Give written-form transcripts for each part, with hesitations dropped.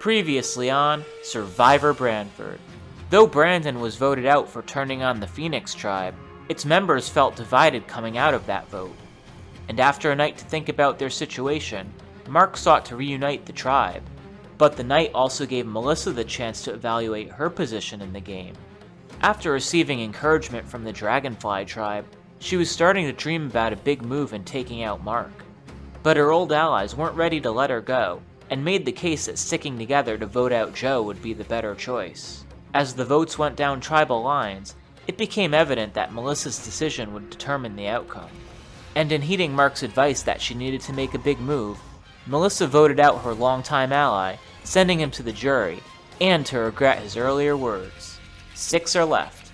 Previously on Survivor Branford. Though Brandon was voted out for turning on the Phoenix tribe, its members felt divided coming out of that vote. And after a night to think about their situation, Mark sought to reunite the tribe. But the night also gave Melissa the chance to evaluate her position in the game. After receiving encouragement from the Dragonfly tribe, she was starting to dream about a big move in taking out Mark. But her old allies weren't ready to let her go, and made the case that sticking together to vote out Joe would be the better choice. As the votes went down tribal lines, it became evident that Melissa's decision would determine the outcome. And in heeding Mark's advice that she needed to make a big move, Melissa voted out her longtime ally, sending him to the jury, and to regret his earlier words. 6 are left.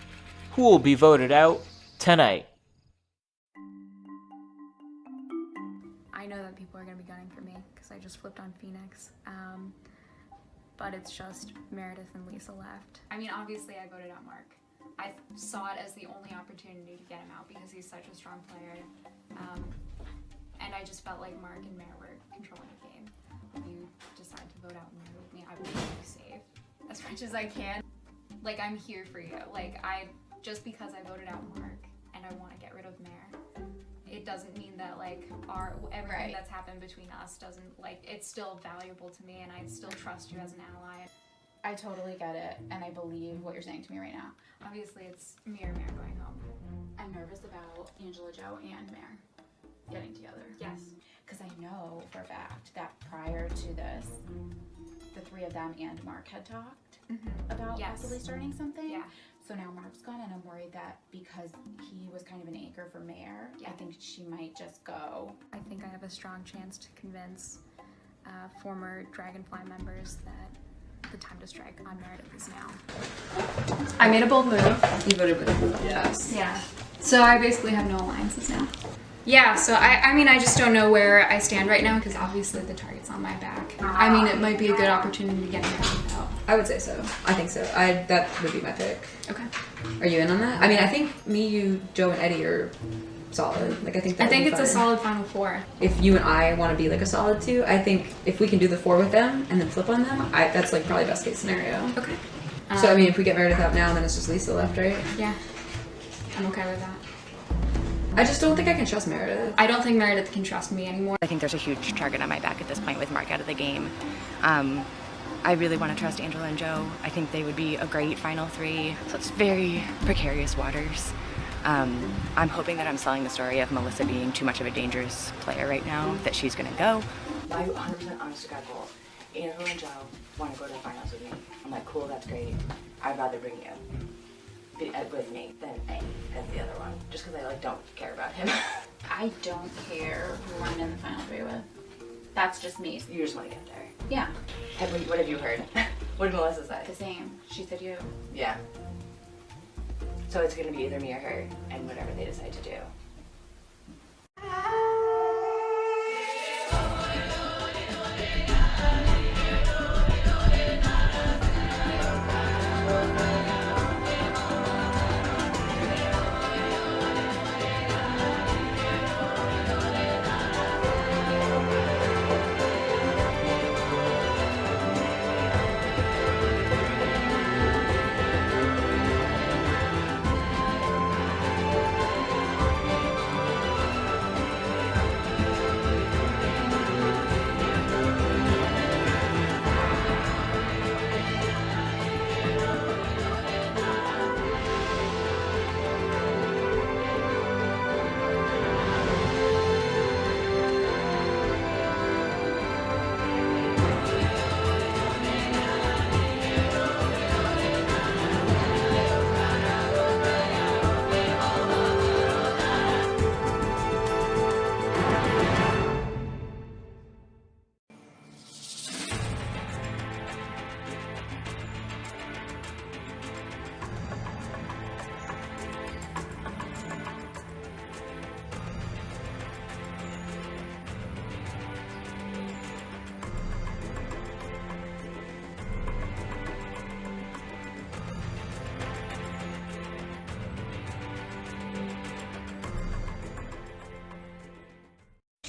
Who will be voted out tonight? I know that people are going to be gunning for me because I just flipped on Phoenix, but it's just Meredith and Lisa left. I mean, obviously I voted out Mark. I saw it as the only opportunity to get him out because he's such a strong player, and I just felt like Mark and Mare were controlling the game. If you decide to vote out Mare with me, I will keep you safe as much as I can. Like, I'm here for you. Like, just because I voted out Mark and I want to get rid of Mare, it doesn't mean that like everything that's happened between us doesn't, like, it's still valuable to me and I still trust you as an ally. I totally get it, and I believe what you're saying to me right now. Obviously it's me or Mare going home. I'm nervous about Angela, Joe, and Mare getting together. Yes. Because I know for a fact that prior to this, the three of them and Mark had talked about possibly starting something. Yeah. So now Mark's gone, and I'm worried that because he was kind of an anchor for Mare, I think she might just go. I think I have a strong chance to convince former Dragonfly members that the time to strike on Meredith is now. I made a bold move. You voted with us. Yeah. So I basically have no alliances now. Yeah, so I mean, I just don't know where I stand right now because obviously the target's on my back. I mean, it might be a good opportunity to get me out. I would say so. I think so. That would be my pick. Okay. Are you in on that? I mean, I think me, you, Joe, and Eddie are solid. Like, I think it's fun. a solid final four. If you and I want to be like a solid two, I think if we can do the 4 with them and then flip on them, that's like probably best case scenario. Okay. So I mean, if we get Meredith out now, then it's just Lisa left, right? Yeah. I'm okay with that. I just don't think I can trust Meredith. I don't think Meredith can trust me anymore. I think there's a huge target on my back at this point with Mark out of the game. I really want to trust Angela and Joe. I think they would be a great final 3. So it's very precarious waters. I'm hoping that I'm selling the story of Melissa being too much of a dangerous player right now, that she's going to go. My 100% honest to God goal, Angela and Joe want to go to the finals with me. I'm like, cool, that's great. I'd rather bring you with me than A as the other one, just because I don't care about him. I don't care who I'm in the final 3 with. That's just me. You just want to get there. Yeah. What have you heard? What did Melissa say? The same. She said you. Yeah. So it's going to be either me or her, and whatever they decide to do.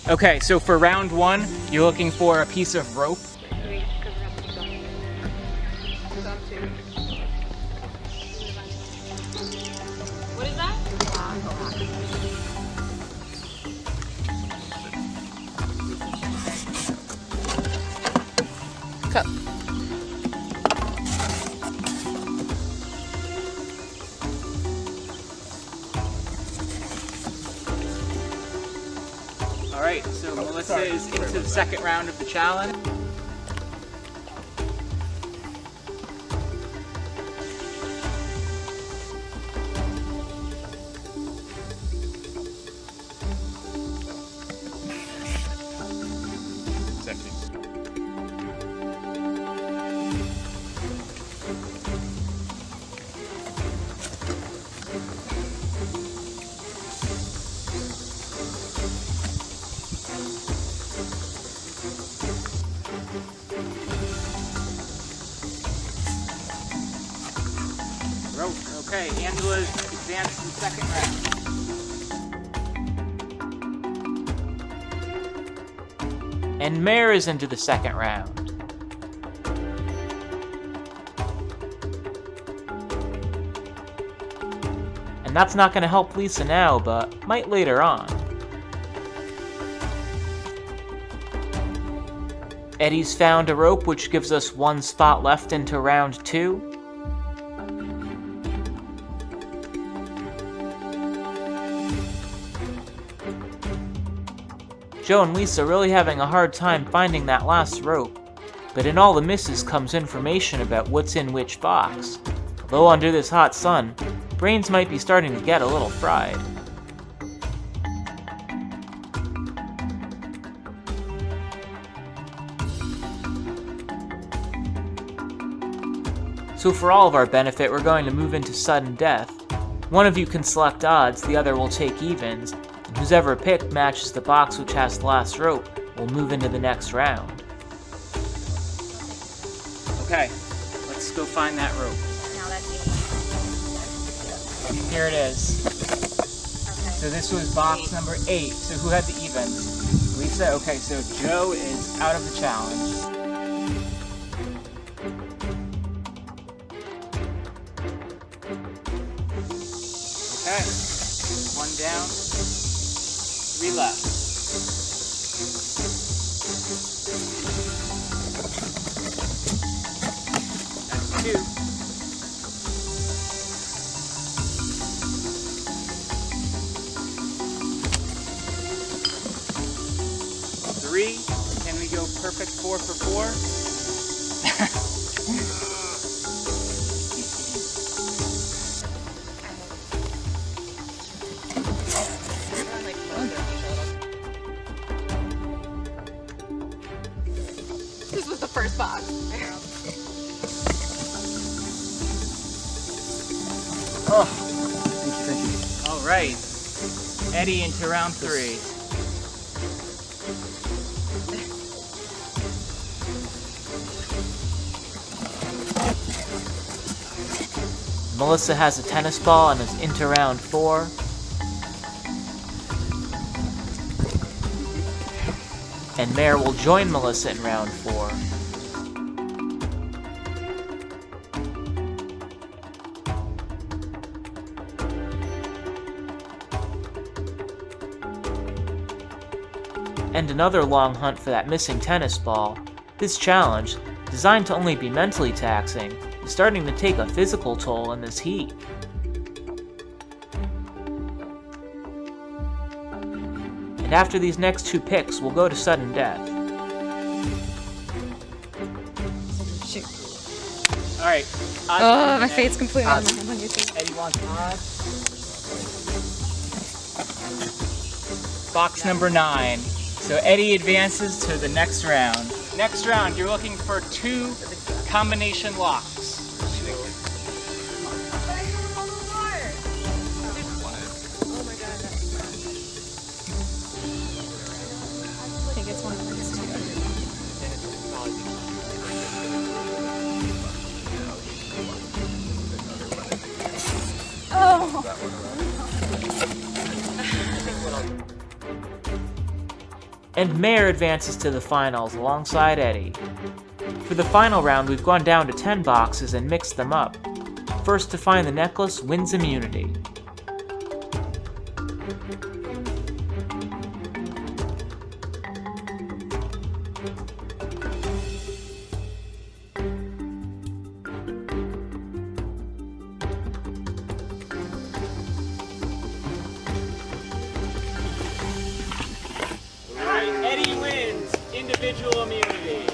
Okay, so for round 1, you're looking for a piece of rope. What is that? Cup. Alright, so Melissa is into the second round of the challenge. Okay, Angela's advanced to the second round. And Mare is into the second round. And that's not going to help Lisa now, but might later on. Eddie's found a rope which gives us one spot left into round 2. Joe and Lisa really having a hard time finding that last rope, but in all the misses comes information about what's in which box. Although under this hot sun, brains might be starting to get a little fried. So for all of our benefit, we're going to move into sudden death. One of you can select odds, the other will take evens, and whoever picked matches the box which has the last rope will move into the next round. Okay, let's go find that rope. Now that's Here it is. okay. So this was box number 8. So who had the evens? Lisa? Okay, so Joe is out of the challenge. Okay, 1 down, 3 left. That's 2. Three. Can we go perfect 4 for 4? This was the first box. Oh, thank you. All right, Eddie into round 3. Melissa has a tennis ball and is into round 4. And Mare will join Melissa in round 4. And another long hunt for that missing tennis ball. This challenge, designed to only be mentally taxing, is starting to take a physical toll in this heat. And after these next 2 picks, we'll go to sudden death. Shoot. Alright. Oh, my fate's completely on Odds. my hand. Eddie wants odds. Box number 9. So Eddie advances to the next round. Next round, you're looking for 2 combination locks. I think it's one of these 2. Oh! And Mare advances to the finals alongside Eddie. For the final round, we've gone down to 10 boxes and mixed them up. First to find the necklace wins immunity. Eddie wins individual immunity.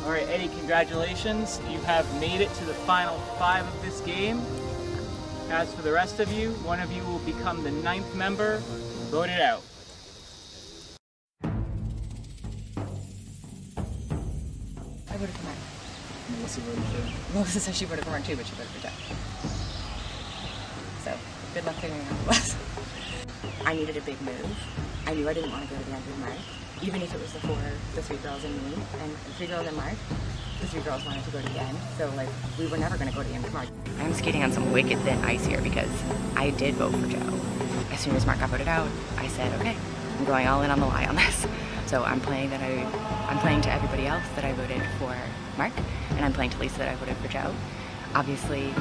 All right, Eddie, congratulations. You have made it to the final 5 of this game. As for the rest of you, one of you will become the 9th member voted out. I voted for Mark. Melissa voted for. Melissa said she voted for Mark too, but she voted for Joe. So, good luck figuring out who was. I needed a big move. I knew I didn't want to go to the end with Mark, even if it was the 3 girls and me, and the 3 girls and Mark. The 3 girls wanted to go to the end, so like we were never going to go to the end with Mark. I'm skating on some wicked thin ice here because I did vote for Joe. As soon as Mark got voted out, I said, okay, I'm going all in on the lie on this. So I'm playing to everybody else that I voted for Mark, and I'm playing to Lisa that I voted for Joe. Obviously,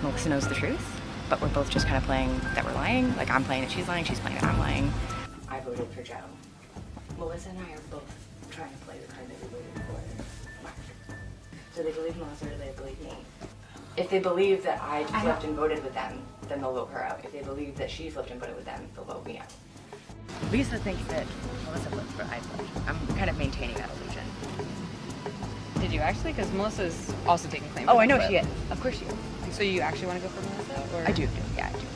Melissa knows the truth, but we're both just kind of playing that we're lying. Like I'm playing that she's lying, she's playing that I'm lying. I voted for Joe. Melissa and I are both trying to play the card that we voted for Mark. So they believe Melissa or they believe me. If they believe that I flipped and voted with them, then they'll vote her out. If they believe that she flipped and voted with them, they'll vote me out. Lisa thinks that Melissa flipped, but I flipped. I'm kind of maintaining that illusion. Did you actually? Because Melissa's also taking claim. Oh, I know she is. Of course she is. So you actually want to go for Melissa? Or? I do. Yeah, I do.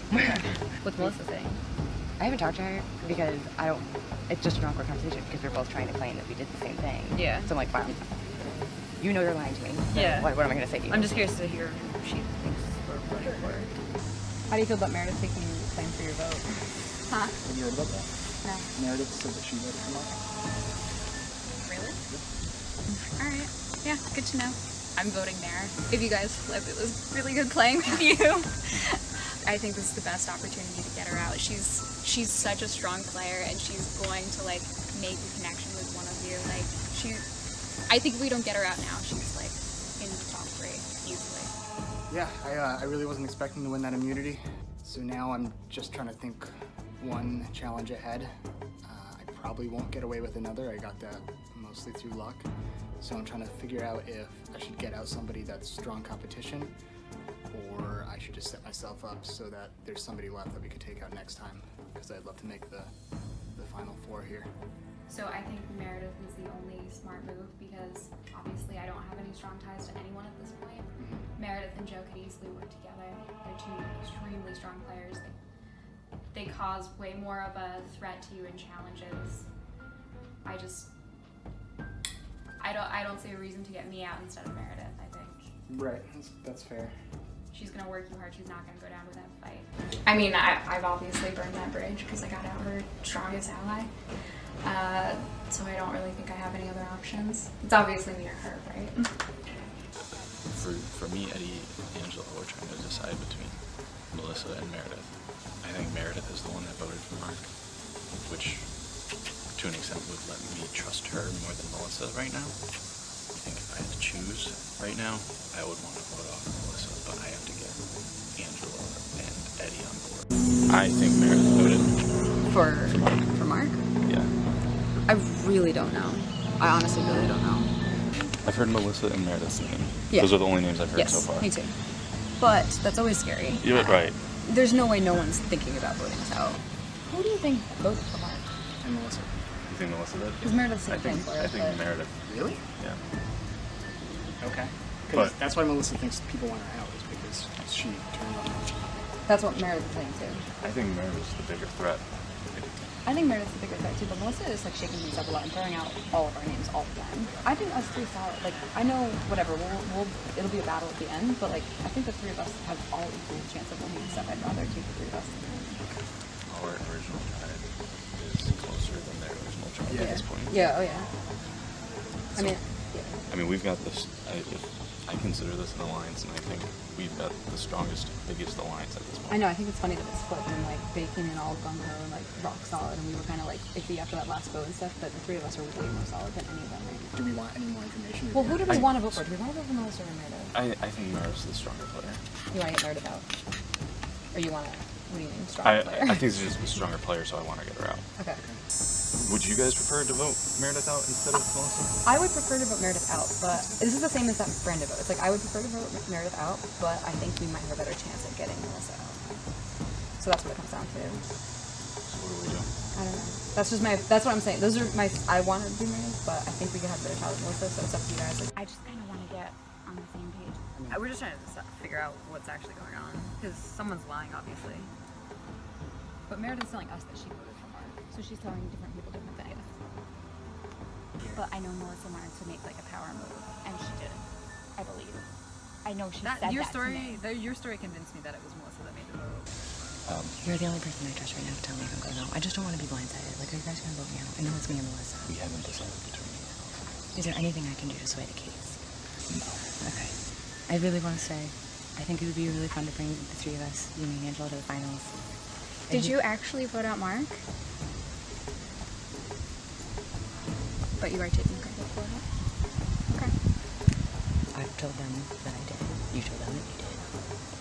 What's Melissa saying? I haven't talked to her because it's just an awkward conversation because we're both trying to claim that we did the same thing. Yeah. So I'm like, fine. You know you're lying to me. So Yeah. What am I going to say to you? I'm just curious to hear who she thinks we're voting for. How do you feel about Meredith taking claim for your vote? Huh? Have you heard about that? No. Meredith said that she voted for Mark. Really? Alright. Yeah, good to know. I'm voting there. If you guys flip, it was really good playing with you. I think this is the best opportunity to get her out. She's such a strong player, and she's going to like make a connection with one of you. Like I think if we don't get her out now, she's like in the top 3 easily. Yeah, I really wasn't expecting to win that immunity. So now I'm just trying to think one challenge ahead. I probably won't get away with another. I got that mostly through luck. So I'm trying to figure out if I should get out somebody that's strong competition, or I should just set myself up so that there's somebody left that we could take out next time, because I'd love to make the final 4 here. So I think Meredith is the only smart move because obviously I don't have any strong ties to anyone at this point. Meredith and Joe could easily work together. They're 2 extremely strong players. They cause way more of a threat to you in challenges. I don't see a reason to get me out instead of Meredith, I think. Right, that's fair. She's gonna work you hard, she's not gonna go down with that fight. I mean, I've obviously burned that bridge because I got out her strongest ally. So I don't really think I have any other options. It's obviously me or her, right? For me, Eddie and Angela were trying to decide between Melissa and Meredith. I think Meredith is the one that voted for Mark, which to an extent would let me trust her more than Melissa right now. I think if I had to choose right now, I would want to vote off Melissa, but I have to get Angela and Eddie on board. I think Meredith voted For Mark? Yeah. I really don't know. I honestly really don't know. I've heard Melissa and Meredith's name. Yeah. Those are the only names I've heard Yes, so far. me too. But that's always scary. You're right. There's no way no one's thinking about voting us out. Who do you think voted for Mark? And Melissa. You think Melissa did? Because Meredith's the same I think Meredith. Really? Yeah. Okay. But- That's why Melissa thinks people want her out, is because she turned on her. That's what Meredith's saying too. I think Meredith's the bigger threat. I think Meredith's the bigger threat too, but Melissa is like shaking things up a lot and throwing out all of our names all the time. I think us 3 solid. Like I know whatever, it'll be a battle at the end, but like I think the 3 of us have all equal chance of winning stuff. I'd rather keep the 3 of us. Our original tribe is closer than their original tribe at this point. Yeah, oh yeah. I mean, I mean, we've got this. I consider this an alliance, and I think we've got the strongest, biggest alliance at this point. I know, I think it's funny that it's split and like they came in all gung ho and like rock solid, and we were kind of like iffy after that last vote and stuff, but the three of us are way more solid than any of them. Right? Do we want any more information? Well, who do we want to vote for? Do we want to vote for Melissa or Meredith? I think Mara's the stronger player. You want to get Meredith out? Or you want to, what do you mean, stronger player? I think she's just a stronger player, so I want to get her out. Okay. Would you guys prefer to vote Meredith out instead of Melissa? I would prefer to vote Meredith out, but this is the same as that Brandon vote. It's like I would prefer to vote Meredith out, but I think we might have a better chance at getting Melissa out. So that's what it comes down to. So what do we do? I don't know. That's what I'm saying. Those are I want to do Meredith, but I think we could have a better shot with Melissa, so it's up to you guys. Like, I just kind of want to get on the same page. we're just trying to figure out what's actually going on, because someone's lying, obviously. But Meredith's telling us that she voted for Mark. So she's telling different people different things. But I know Melissa wanted to make like a power move, and she did. I believe. I know she said Your that story, to me. your story convinced me that it was Melissa that made the vote. You're the only person I trust right now to tell me if I'm going out. I just don't want to be blindsided. Like, are you guys going to vote me out? I know it's me and Melissa. We haven't decided between you. Is there anything I can do to sway the case? No. Okay. I really want to say, I think it would be really fun to bring the three of us, you, me, and Angela, to the finals. Did you actually vote out Mark? But you are taking credit for it? Okay. I've told them that I did. You told them that you did.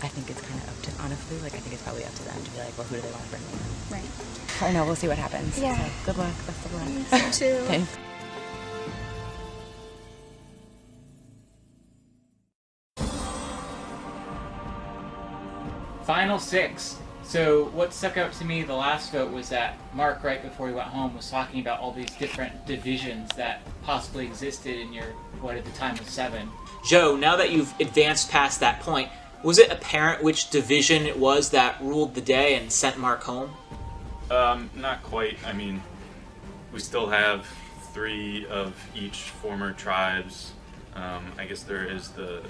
I think it's kind of up to, honestly, like, I think it's probably up to them to be like, well, who do they want to bring me in? Right. I don't know, we'll see what happens. Yeah. So, good luck, best of luck. You too. Thanks. Final 6. So what stuck out to me the last vote was that Mark, right before he went home, was talking about all these different divisions that possibly existed in your, what at the time was 7. Joe, now that you've advanced past that point, was it apparent which division it was that ruled the day and sent Mark home? Not quite. I mean, we still have 3 of each former tribes. I guess there is the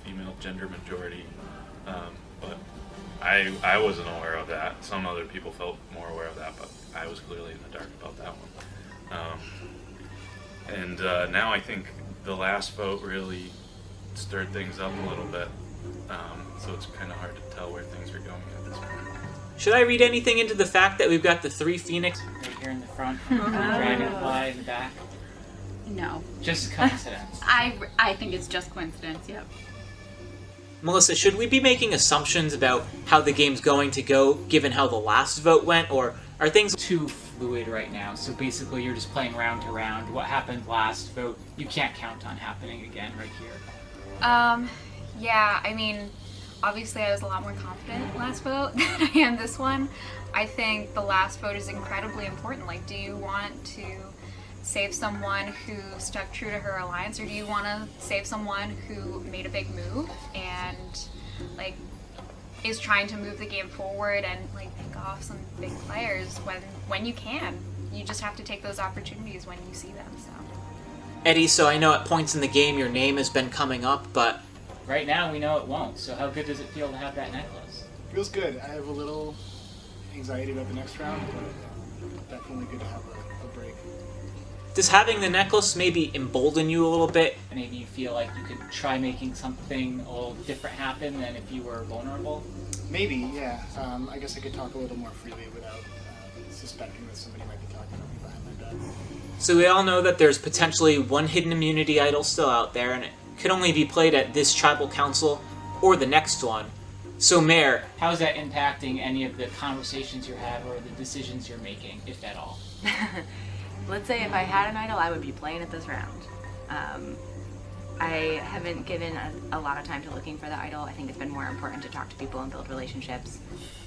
female gender majority, but I wasn't aware of that. Some other people felt more aware of that, but I was clearly in the dark about that one. And now I think the last vote really stirred things up a little bit, so it's kind of hard to tell where things are going at this point. Should I read anything into the fact that we've got the 3 Phoenix? Right here in the front, Dragonfly in the back. No. Just a coincidence. I think it's just coincidence. Yep. Melissa, should we be making assumptions about how the game's going to go, given how the last vote went, or are things too fluid right now? So basically you're just playing round to round. What happened last vote, you can't count on happening again right here. Yeah, I mean, obviously I was a lot more confident last vote than I am this one. I think the last vote is incredibly important. Like, do you want to save someone who stuck true to her alliance, or do you want to save someone who made a big move and like is trying to move the game forward and like pick off some big players when you can? You just have to take those opportunities when you see them. So Eddie, so I know at points in the game your name has been coming up, but right now we know it won't. So how good does it feel to have that necklace? Feels good. I have a little anxiety about the next round, but definitely good to have a break. does having the necklace maybe embolden you a little bit? Maybe you feel like you could try making something a little different happen than if you were vulnerable? Maybe, yeah. I guess I could talk a little more freely without suspecting that somebody might be talking about me behind my back. So we all know that there's potentially one hidden immunity idol still out there, and it could only be played at this tribal council or the next one. So Mayor, how is that impacting any of the conversations you have or the decisions you're making, if at all? Let's say if I had an idol, I would be playing it this round. I haven't given a lot of time to looking for the idol. I think it's been more important to talk to people and build relationships.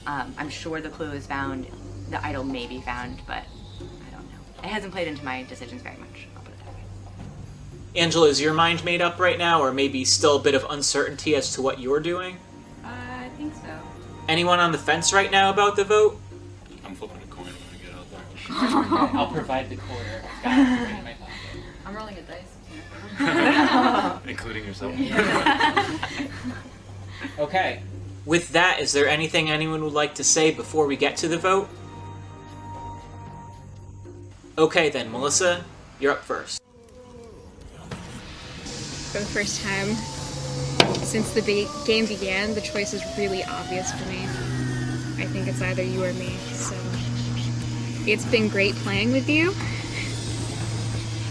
I'm sure the clue is found. The idol may be found, but I don't know. It hasn't played into my decisions very much. I'll put it that way. Angela, is your mind made up right now, or maybe still a bit of uncertainty as to what you're doing? I think so. Anyone on the fence right now about the vote? I'm flipping a coin when I get out there. Okay, I'll provide the quarter. I've got it right in my pocket. I'm rolling a dice. Including yourself. Okay. With that, is there anything anyone would like to say before we get to the vote? Okay then, Melissa, you're up first. for the first time since the game began. The choice is really obvious for me. I think it's either you or me, so it's been great playing with you,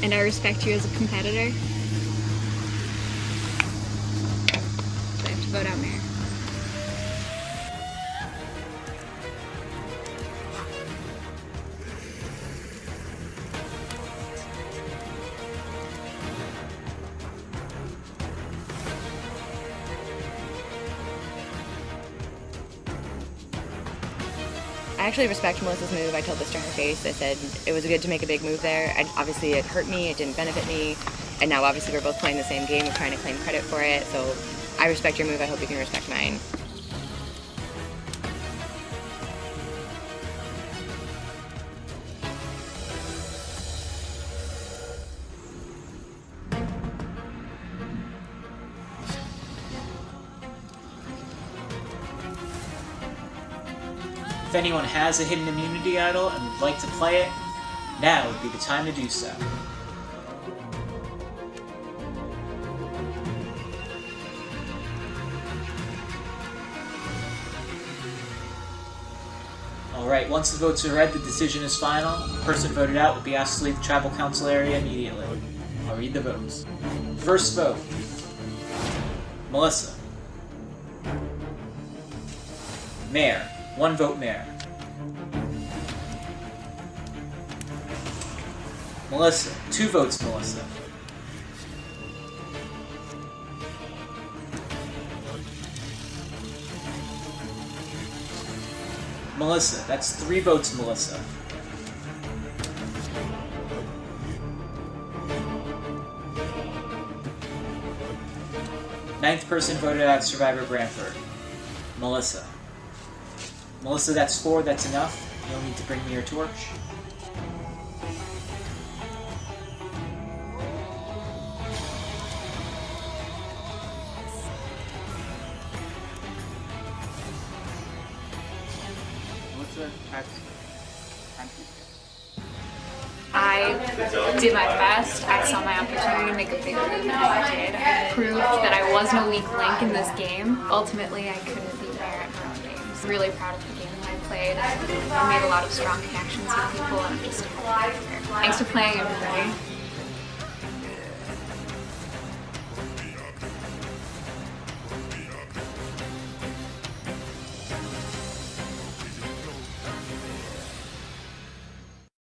and I respect you as a competitor. So I have to vote out Mare. I actually respect Melissa's move. I told this to her face. I said it was good to make a big move there. Obviously, it hurt me. It didn't benefit me. And now, obviously, we're both playing the same game of trying to claim credit for it. So I respect your move. I hope you can respect mine. If anyone has a hidden immunity idol and would like to play it, now would be the time to do so. Alright, once the votes are read, the decision is final. The person voted out will be asked to leave the tribal council area immediately. I'll read the votes. First vote, Melissa. Mare. 1 vote Mare. Melissa. 2 votes Melissa. Melissa. That's 3 votes Melissa. Ninth person voted out Survivor Branford. Melissa. Melissa, that's 4, that's enough. You'll need to bring me your torch. Melissa, I did my best. I saw my opportunity to make a bigger move than I did. I proved that I wasn't a weak link in this game. Ultimately, I couldn't beat Mare at her own games. Really proud of the game that I played. I made a lot of strong connections with people, and I'm just happy to be here. Thanks for playing, everybody.